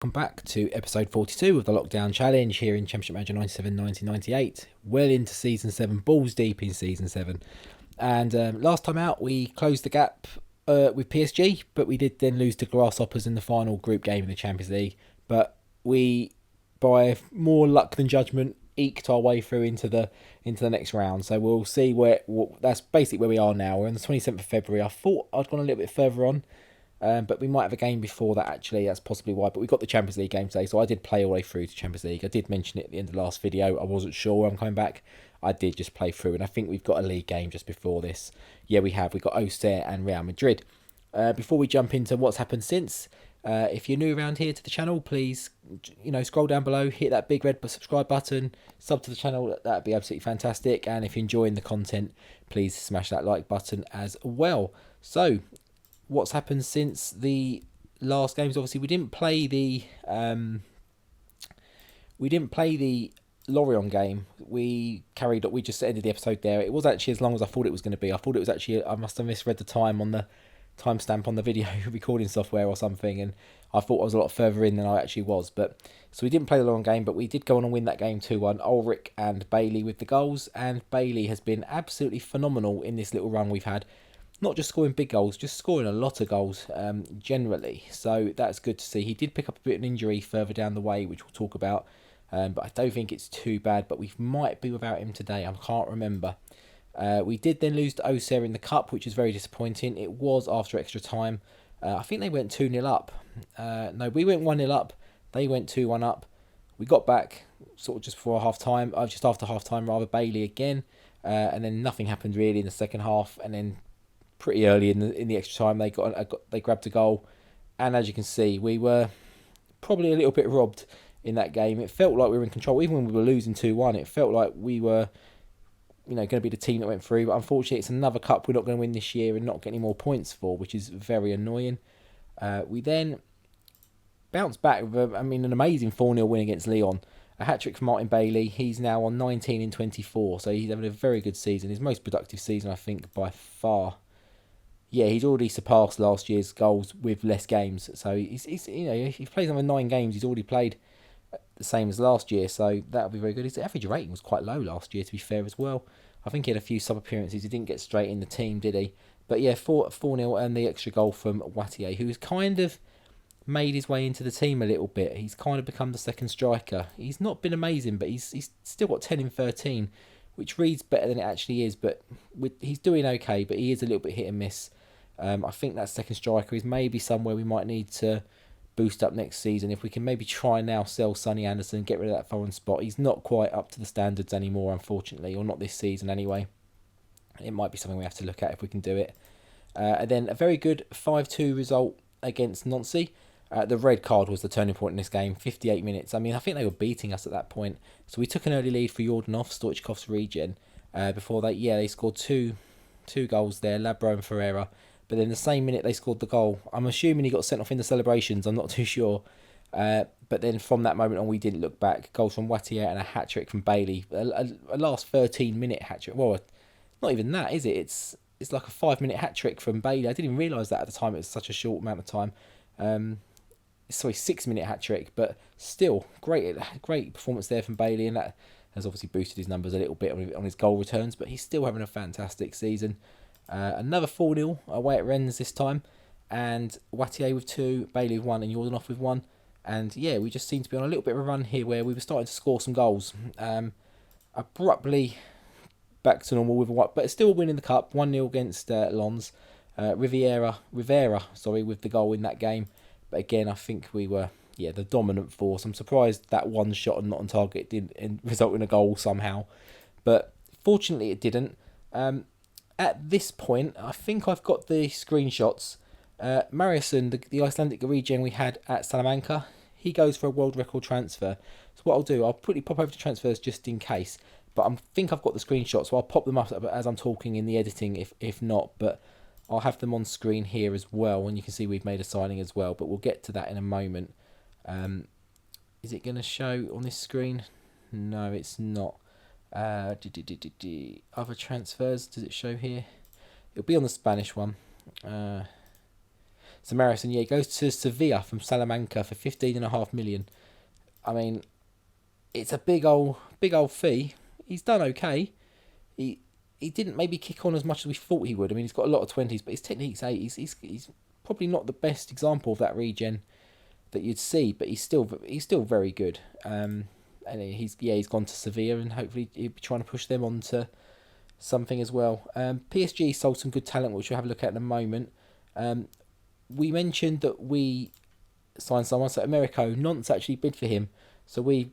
Welcome back to episode 42 of the Lockdown Challenge here in Championship Manager 97-1998. Well into Season 7, balls deep in Season 7. And last time out, we closed the gap with PSG, but we did then lose to Grasshoppers in the final group game in the Champions League. But we, by more luck than judgment, eked our way through into the next round. So we'll see that's basically where we are now. We're on the 27th of February. I thought I'd gone a little bit further on. But we might have a game before that, actually. That's possibly why. But we got the Champions League game today, so I did play all the way through to Champions League. I did mention it at the end of the last video. I wasn't sure where I'm coming back. I did just play through, and I think we've got a league game just before this. Yeah, we have. We've got Auxerre and Real Madrid. Before we jump into what's happened since, if you're new around here to the channel, please, scroll down below, hit that big red subscribe button, sub to the channel. That'd be absolutely fantastic. And if you're enjoying the content, please smash that like button as well. So, what's happened since the last games? Obviously, we didn't play the Lorient game. We just ended the episode there. It was actually as long as I thought it was going to be. I thought it was actually, I must have misread the time on the timestamp on the video recording software or something, and I thought I was a lot further in than I actually was. But so we didn't play the Lorient game, but we did go on and win that game 2-1. Ulrich and Bailey with the goals, and Bailey has been absolutely phenomenal in this little run we've had. Not just scoring big goals, just scoring a lot of goals generally. So that's good to see. He did pick up a bit of an injury further down the way, which we'll talk about. But I don't think it's too bad. But we might be without him today. I can't remember. We did then lose to Auxerre in the Cup, which is very disappointing. It was after extra time. I think they went 2-0 up. No, we went 1-0 up. They went 2-1 up. We got back sort of just before half-time. Just after half-time, rather, Bailey again. And then nothing happened really in the second half. And then pretty early in the extra time, they grabbed a goal, and as you can see, we were probably a little bit robbed in that game. It felt like we were in control, even when we were losing 2-1. It felt like we were, going to be the team that went through. But unfortunately, it's another cup we're not going to win this year and not get any more points for, which is very annoying. We then bounced back with an amazing 4-0 win against Lyon. A hat-trick for Martin Bailey. He's now on 19 in 24, so he's having a very good season. His most productive season, I think, by far. Yeah, he's already surpassed last year's goals with less games. So he's if he plays another 9 games, he's already played the same as last year. So that'll be very good. His average rating was quite low last year, to be fair as well. I think he had a few sub appearances. He didn't get straight in the team, did he? But yeah, 4-0 and the extra goal from Wattier, who's kind of made his way into the team a little bit. He's kind of become the second striker. He's not been amazing, but he's still got 10 in 13, which reads better than it actually is. But he's doing okay, but he is a little bit hit and miss. I think that second striker is maybe somewhere we might need to boost up next season. If we can maybe try now sell Sonny Anderson, get rid of that foreign spot. He's not quite up to the standards anymore, unfortunately, or not this season anyway. It might be something we have to look at if we can do it. And then a very good 5-2 result against Nancy. The red card was the turning point in this game, 58 minutes. I think they were beating us at that point. So we took an early lead for Yordanov, Stoichkov's regen. Before that, they scored two goals there, Labro and Ferreira. But then the same minute they scored the goal, I'm assuming he got sent off in the celebrations. I'm not too sure. But then from that moment on, we didn't look back. Goals from Wattier and a hat-trick from Bailey. A last 13-minute hat-trick. Well, not even that, is it? It's like a 5-minute hat-trick from Bailey. I didn't even realise that at the time. It was such a short amount of time. 6-minute hat-trick. But still, great performance there from Bailey. And that has obviously boosted his numbers a little bit on his goal returns. But he's still having a fantastic season. Another 4-0 away at Rennes this time, and Wattier with 2, Bailey with 1, and Yordanov with 1. And yeah, we just seem to be on a little bit of a run here where we were starting to score some goals. Abruptly back to normal with a but still winning the cup, 1-0 against Lens. Rivera, with the goal in that game. But again, I think we were the dominant force. I'm surprised that one shot and not on target didn't result in a goal somehow, but fortunately it didn't. At this point, I think I've got the screenshots. Mariusson, the Icelandic regen we had at Salamanca, he goes for a world record transfer. So what I'll do, I'll quickly pop over to transfers just in case. But I think I've got the screenshots, so I'll pop them up as I'm talking in the editing if not. But I'll have them on screen here as well, and you can see we've made a signing as well. But we'll get to that in a moment. Is it going to show on this screen? No, it's not. Other transfers, does it show here? It'll be on the Spanish one. Samarison, yeah, goes to Sevilla from Salamanca for 15.5 million. I mean, it's a big old fee. He's done okay. He didn't maybe kick on as much as we thought he would. I mean, he's got a lot of 20s, but his technique's 80s. He's probably not the best example of that regen that you'd see, but he's still very good. And he's gone to Sevilla, and hopefully he'll be trying to push them on to something as well. PSG sold some good talent, which we'll have a look at in a moment. We mentioned that we signed someone, so Americo Nantes actually bid for him. So we,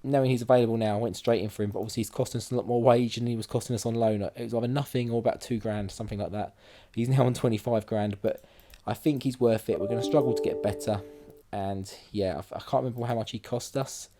knowing he's available now, went straight in for him. But obviously he's costing us a lot more wage than he was costing us on loan. It was either nothing or about $2,000, something like that. He's now on 25 grand, but I think he's worth it. We're going to struggle to get better. And yeah, I can't remember how much he cost us.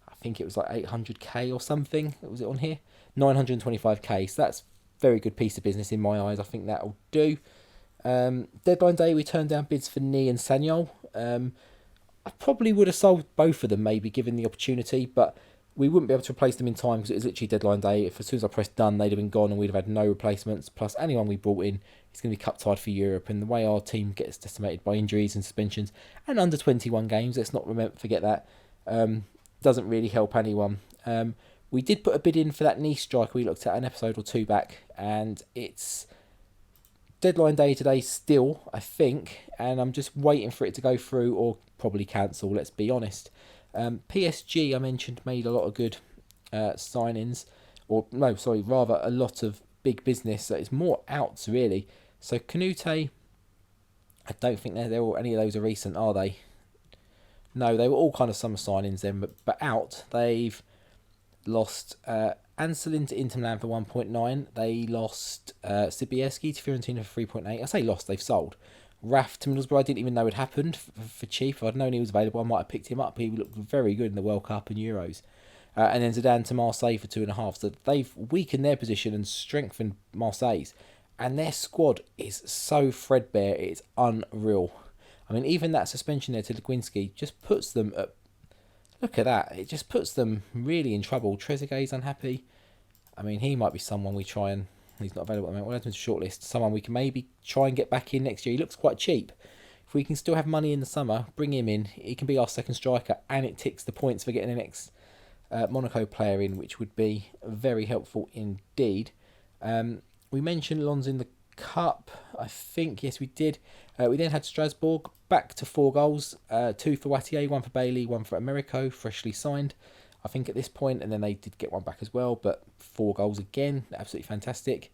I think it was like 800k or something. Was it on here? 925k. So that's a very good piece of business in my eyes. I think that'll do. Deadline day, we turned down bids for Nee and Sanyol. I probably would have sold both of them, maybe, given the opportunity, but we wouldn't be able to replace them in time because it was literally deadline day. If as soon as I pressed done, they'd have been gone and we'd have had no replacements. Plus, anyone we brought in is going to be cup tied for Europe. And the way our team gets decimated by injuries and suspensions and under 21 games, let's not forget that, doesn't really help anyone. We did put a bid in for that Nice striker we looked at an episode or two back, and it's deadline day today still, I think, and I'm just waiting for it to go through or probably cancel, let's be honest. PSG, I mentioned, made a lot of good signings, or no, sorry, rather a lot of big business. So it's more outs, really. So Canute, I don't think they're all, any of those are recent, are they? No, they were all kind of summer signings then, but out, they've lost Anselin to Inter Milan for 1.9. They lost Sibierski to Fiorentina for 3.8. I say lost, they've sold. Raf to Middlesbrough, I didn't even know had happened for cheap. If I'd known he was available, I might have picked him up. He looked very good in the World Cup and Euros. And then Zidane to Marseille for 2.5. So they've weakened their position and strengthened Marseille's. And their squad is so threadbare, it's unreal. I mean, even that suspension there to Leguinski just puts them at... Look at that. It just puts them really in trouble. Trezeguet's unhappy. I mean, he might be someone we try and... He's not available at the moment. We'll add him to shortlist. Someone we can maybe try and get back in next year. He looks quite cheap. If we can still have money in the summer, bring him in. He can be our second striker, and it ticks the points for getting the next Monaco player in, which would be very helpful indeed. We mentioned Lons in the Cup. I think, yes, we did. We then had Strasbourg back to 4 goals. 2 for Wattier, 1 for Bailey, 1 for Americo, freshly signed, I think, at this point, and then they did get one back as well, but 4 goals again, absolutely fantastic.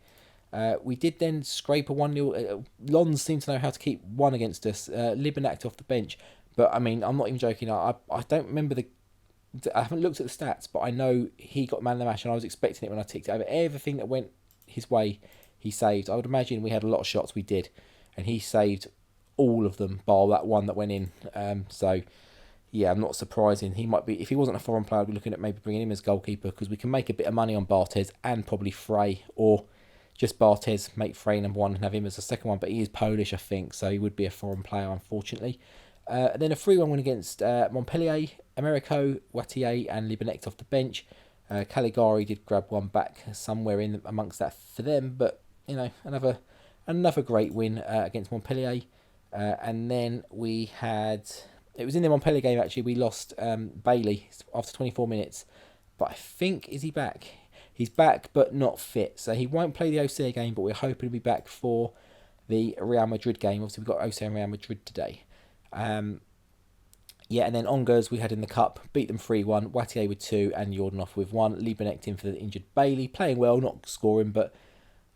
We did then scrape a 1-0. Lons seem to know how to keep one against us. Libanak off the bench, but I mean, I'm not even joking. I don't remember I haven't looked at the stats, but I know he got man of the match, and I was expecting it when I ticked it over. Everything that went his way, he saved. I would imagine we had a lot of shots, we did, and he saved all of them, bar that one that went in. So yeah, I'm not surprising. He might be, if he wasn't a foreign player, I'd be looking at maybe bringing him as goalkeeper, because we can make a bit of money on Barthez and probably Frey, or just Barthez, make Frey number 1 and have him as a second one. But he is Polish, I think, so he would be a foreign player, unfortunately. Then a 3-1 win against Montpellier. Americo, Wattier and Libanek off the bench. Caligari did grab one back somewhere in amongst that for them, but you know, another great win against Montpellier. And then we had, it was in the Montpellier game actually, we lost Bailey after 24 minutes, but I think, is he back? He's back but not fit, so he won't play the Auxerre game, but we're hoping to be back for the Real Madrid game. Obviously we've got Auxerre and Real Madrid today. Yeah, and then Angers we had in the Cup, beat them 3-1, Wattier with 2 and Jordanov with 1. Libanek in for the injured Bailey, playing well, not scoring, but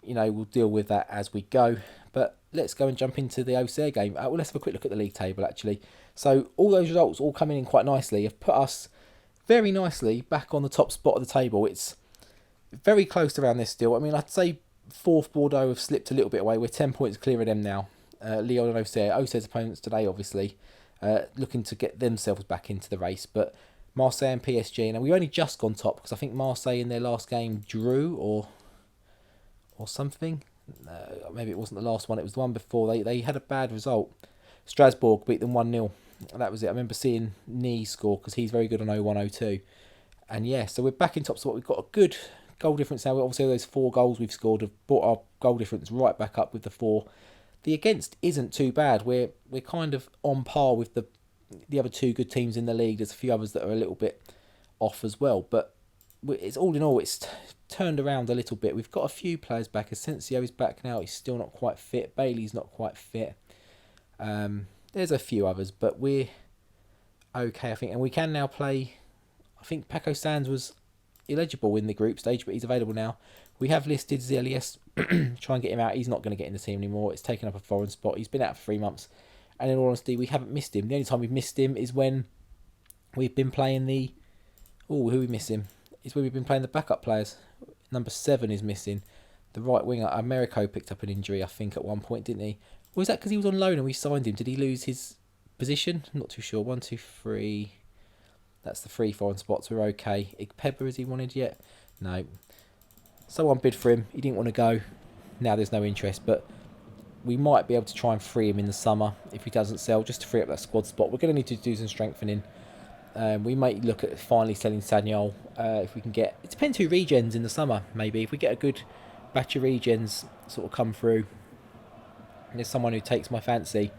you know, we'll deal with that as we go. But let's go and jump into the Auxerre game. Well, let's have a quick look at the league table actually. So all those results all coming in quite nicely have put us very nicely back on the top spot of the table. It's very close around this still. I mean, I'd say 4th Bordeaux have slipped a little bit away. We're 10 points clear of them now. Lyon and Auxerre. Auxerre's opponents today, obviously, looking to get themselves back into the race. But Marseille and PSG, and we've only just gone top because I think Marseille in their last game drew or something. Maybe it wasn't the last one, it was the one before. They had a bad result. Strasbourg beat them 1-0. That was it. I remember seeing Nee score because he's very good on 0-1-0-2. And yeah, so we're back in top spot. We've got a good goal difference now. Obviously those 4 goals we've scored have brought our goal difference right back up with the 4 the against isn't too bad. We're kind of on par with the other two good teams in the league. There's a few others that are a little bit off as well, but it's all in all, it's turned around a little bit. We've got a few players back. Asensio is back now. He's still not quite fit. Bailey's not quite fit. There's a few others, but we're okay, I think. And we can now play. I think Paco Sands was illegible in the group stage, but he's available now. We have listed Zelius. Try and get him out. He's not going to get in the team anymore. It's taken up a foreign spot. He's been out for 3 months. And in all honesty, we haven't missed him. The only time we've missed him is when we've been playing the... Oh, who we miss him? Is when we've been playing the backup players. Number 7 is missing. The right winger, Americo, picked up an injury, I think, at one point, didn't he? Or was that because he was on loan and we signed him? Did he lose his position? I'm not too sure. 1, 2, 3. That's the 3 foreign spots. We're okay. Igpeba, has he wanted yet? No. Someone bid for him. He didn't want to go. Now there's no interest, but we might be able to try and free him in the summer if he doesn't sell, just to free up that squad spot. We're going to need to do some strengthening. We might look at finally selling Sagnol if we can get... It depends who regens in the summer, maybe. If we get a good batch of regens sort of come through, and there's someone who takes my fancy,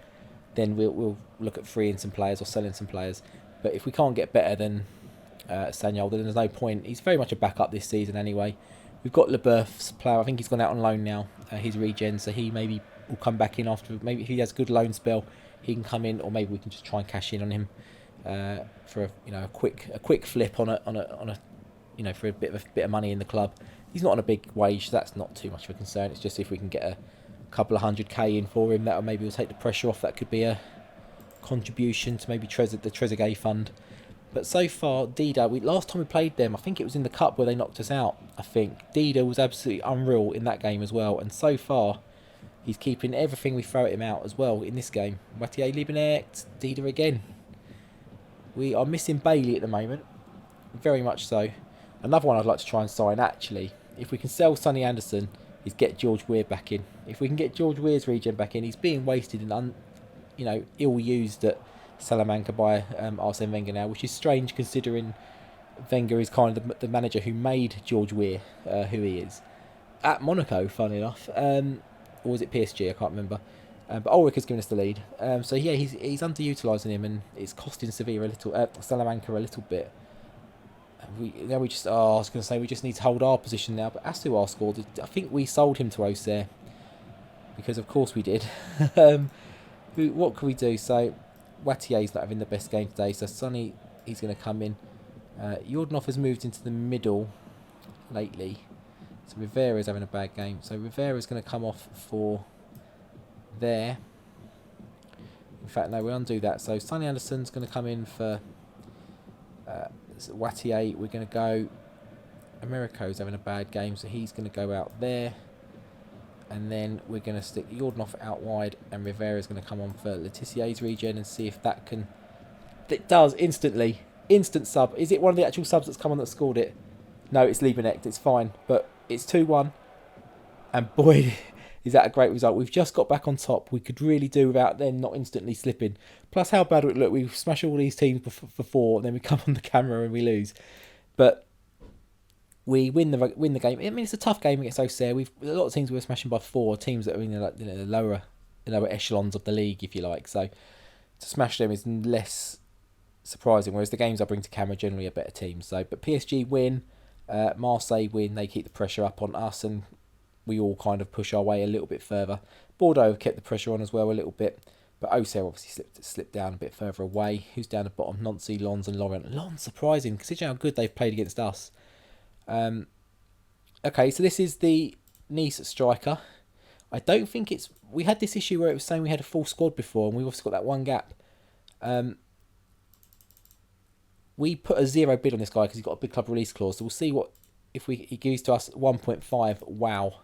then we'll look at freeing some players or selling some players. But if we can't get better than Sagnol, then there's no point. He's very much a backup this season anyway. We've got Leboeuf's player. I think he's gone out on loan now. His regen, so he maybe will come back in after. Maybe if he has a good loan spell, he can come in, or maybe we can just try and cash in on him for a quick flip on a for a bit of money in the club. He's not on a big wage, so that's not too much of a concern. It's just if we can get a couple of 100k in for him, that maybe will take the pressure off. That could be a contribution to maybe the Trezeguet fund. But so far, Dida, last time we played them, I think it was in the Cup where they knocked us out, I think. Dida was absolutely unreal in that game as well. And so far, he's keeping everything we throw at him out as well in this game. Mathieu Liebknecht, Dida again. We are missing Bailey at the moment. Very much so. Another one I'd like to try and sign, actually, if we can sell Sonny Anderson, is get George Weir back in. If we can get George Weir's regen back in, he's being wasted and ill-used at Salamanca by Arsene Wenger now, which is strange considering Wenger is kind of the manager who made George Weir who he is. At Monaco, funnily enough. Or was it PSG? I can't remember. But Ulrich has given us the lead. So yeah, he's underutilising him, and it's costing Sevilla a little, Salamanca a little bit. We just I was going to say we just need to hold our position now. But Asuar scored. I think we sold him to Auxerre because of course we did. What can we do? So Watier's not having the best game today. So Sonny, he's going to come in. Yordanov has moved into the middle lately. So Rivera's having a bad game. So Rivera's going to come off for there. In fact, no, we'll undo that. So Sonny Anderson's going to come in for Watier. We're going to go... Americo's having a bad game, so he's going to go out there. And then we're going to stick Yordanov out wide, and Rivera's going to come on for Letizier's regen and see if that can... It does, instantly. Instant sub. Is it one of the actual subs that's come on that scored it? No, it's Liebknecht. It's fine. But it's 2-1. And boy, is that a great result. We've just got back on top. We could really do without them not instantly slipping. Plus, how bad would it look? We smash all these teams for 4, and then we come on the camera and we lose. But... we win the game. I mean, it's a tough game against Auxerre. A lot of teams we're smashing by 4. Teams that are in the lower echelons of the league, if you like. So to smash them is less surprising. Whereas the games I bring to camera generally are better teams. So, but PSG win, Marseille win. They keep the pressure up on us, and we all kind of push our way a little bit further. Bordeaux have kept the pressure on as well a little bit. But Auxerre obviously slipped down a bit further away. Who's down the bottom? Nancy, Lons, and Laurent. Lons, surprising considering how good they've played against us. Okay, so this is the Nice striker. I don't think it's... We had this issue where it was saying we had a full squad before, and we've also got that one gap. We put a 0 bid on this guy because he's got a big club release clause, so we'll see what... If he gives to us 1.5, wow.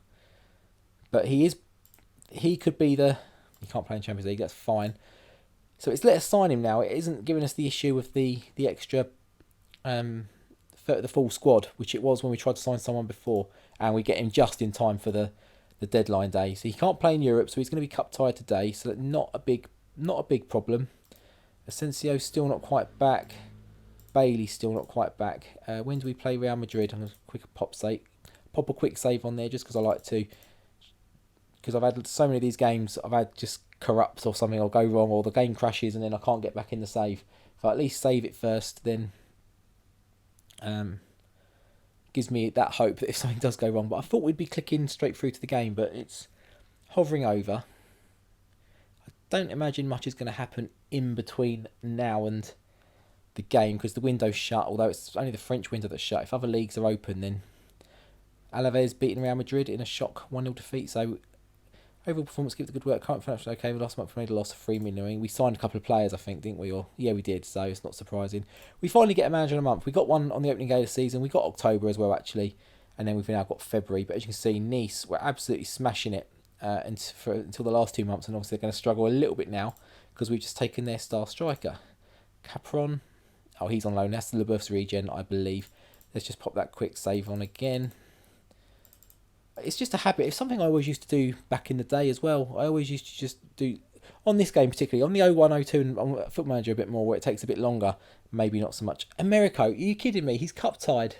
But he could be the... He can't play in Champions League, that's fine. So it's let us sign him now. It isn't giving us the issue with the extra... the full squad, which it was when we tried to sign someone before, and we get him just in time for the deadline day. So he can't play in Europe, so he's going to be cup tied today. So not a big problem. Asensio still not quite back. Bailey still not quite back. When do we play Real Madrid? I'm going to pop a quick save on there just because I like to because I've had so many of these games, I've had just corrupt or something or go wrong, or the game crashes and then I can't get back in the save. If I at least save it first, then gives me that hope that if something does go wrong. But I thought we'd be clicking straight through to the game, but it's hovering over. I don't imagine much is going to happen in between now and the game, because the window's shut, although it's only the French window that's shut. If other leagues are open, then Alaves beating Real Madrid in a shock 1-0 defeat. So overall performance, give it good work. Current financial okay. We last month we made a loss of 3 million. We signed a couple of players, I think, didn't we? Or yeah, we did. So it's not surprising. We finally get a manager in a month. We got one on the opening day of the season. We got October as well, actually, and then we've now got February. But as you can see, Nice were absolutely smashing it until the last 2 months, and obviously they're going to struggle a little bit now because we've just taken their star striker, Capron. Oh, he's on loan. That's the Leboeuf's regen, I believe. Let's just pop that quick save on again. It's just a habit. It's something I always used to do back in the day as well. I always used to just do, on this game particularly, on the 01-02 and on Foot Manager a bit more, where it takes a bit longer. Maybe not so much. Americo, are you kidding me? He's cup tied.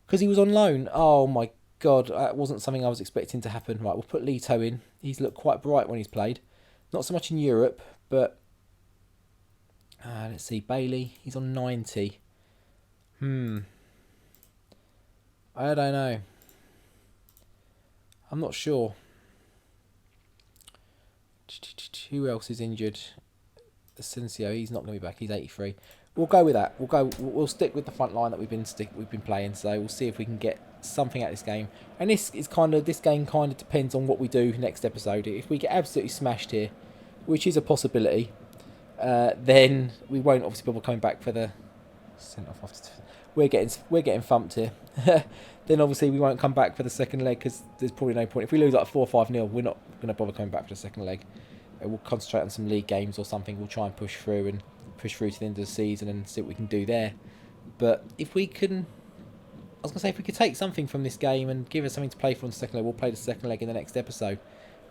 Because he was on loan. Oh my God, that wasn't something I was expecting to happen. Right, we'll put Lito in. He's looked quite bright when he's played. Not so much in Europe, but let's see, Bailey, he's on 90. I don't know. I'm not sure. Who else is injured? Asensio, he's not going to be back. He's 83. We'll go with that. We'll stick with the front line that we've been playing. So we'll see if we can get something out of this game. And this game kind of depends on what we do next episode. If we get absolutely smashed here, which is a possibility, then we won't obviously be coming back for the sent off after. We're getting thumped here. Then obviously we won't come back for the second leg because there's probably no point. If we lose like 4 or 5-0, we're not going to bother coming back for the second leg. We'll concentrate on some league games or something. We'll try and push through to the end of the season and see what we can do there. But if we can, I was going to say, if we could take something from this game and give us something to play for on the second leg, we'll play the second leg in the next episode.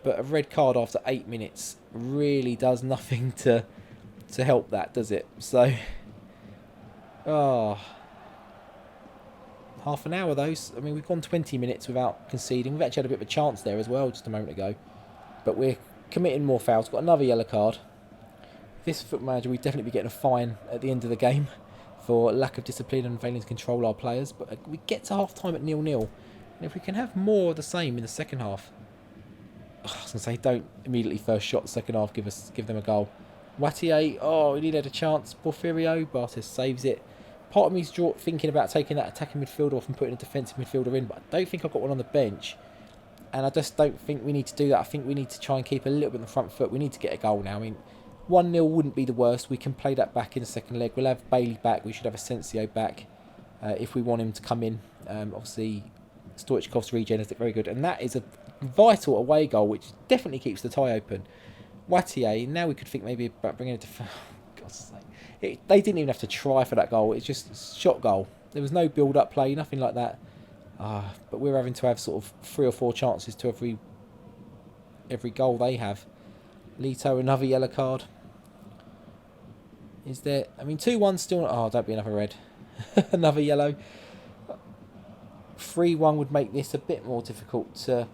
But a red card after 8 minutes really does nothing to help that, does it? So, half an hour those. I mean, we've gone 20 minutes without conceding. We've actually had a bit of a chance there as well just a moment ago. But we're committing more fouls. Got another yellow card. This Foot Manager, we'd definitely be getting a fine at the end of the game for lack of discipline and failing to control our players. But we get to half-time at 0-0. And if we can have more of the same in the second half. I was going to say, don't immediately first shot the second half give them a goal. Wattier, he needed a chance. Porfirio, Bartes saves it. Part of me's thinking about taking that attacking midfielder off and putting a defensive midfielder in, but I don't think I've got one on the bench. And I just don't think we need to do that. I think we need to try and keep a little bit on the front foot. We need to get a goal now. I mean, 1-0 wouldn't be the worst. We can play that back in the second leg. We'll have Bailey back. We should have Asensio back if we want him to come in. Obviously, Stoichkov's regen is very good. And that is a vital away goal, which definitely keeps the tie open. Wattier, now we could think maybe about bringing it to... God's sake. They didn't even have to try for that goal. It's just a shot goal. There was no build-up play, nothing like that. But we're having to have sort of 3 or 4 chances to every goal they have. Lito, another yellow card. Is there... I mean, 2-1 still... don't be another red. Another yellow. 3-1 would make this a bit more difficult to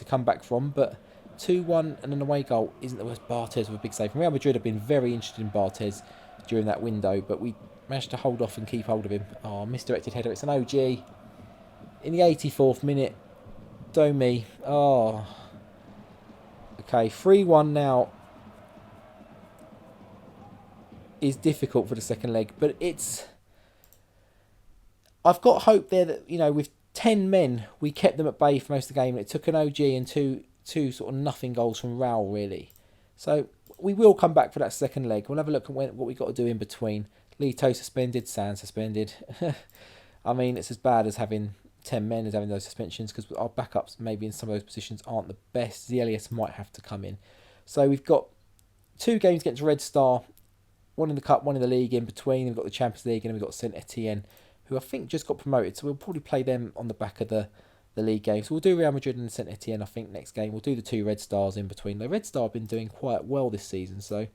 come back from, but 2-1 and an away goal isn't the worst. Bartes with a big save. Real Madrid have been very interested in Bartes during that window, but we managed to hold off and keep hold of him. Misdirected header. It's an OG. In the 84th minute. Domi. Okay, 3-1 now is difficult for the second leg, but I've got hope there that, with 10 men, we kept them at bay for most of the game, and it took an OG and two sort of nothing goals from Raul, really. So we will come back for that second leg. We'll have a look at what we've got to do in between. Lito suspended, San suspended. I mean, it's as bad as having 10 men as having those suspensions, because our backups maybe in some of those positions aren't the best. Zelius might have to come in. So we've got 2 games against Red Star, 1 in the Cup, 1 in the League in between. We've got the Champions League, and then we've got Saint Etienne, who I think just got promoted. So we'll probably play them on the back of the League game. So we'll do Real Madrid and Saint Etienne, I think, next game. We'll do the 2 Red Stars in between. The Red Star have been doing quite well this season, so...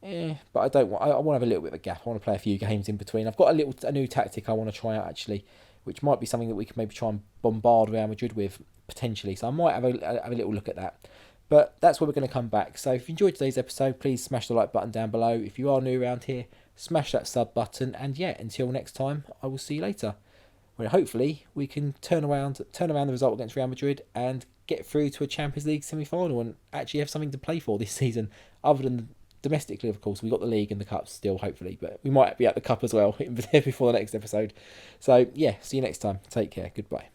but I want to have a little bit of a gap. I want to play a few games in between. I've got a new tactic I want to try out, actually, which might be something that we can maybe try and bombard Real Madrid with potentially. So I might have a little look at that. But that's where we're going to come back. So if you enjoyed today's episode, please smash the like button down below. If you are new around here, smash that sub button. And yeah, until next time, I will see you later. Where hopefully we can turn around the result against Real Madrid and get through to a Champions League semi-final and actually have something to play for this season, other than domestically, of course. We've got the League and the Cup still, hopefully, but we might be at the Cup as well before the next episode. So yeah, see you next time. Take care. Goodbye.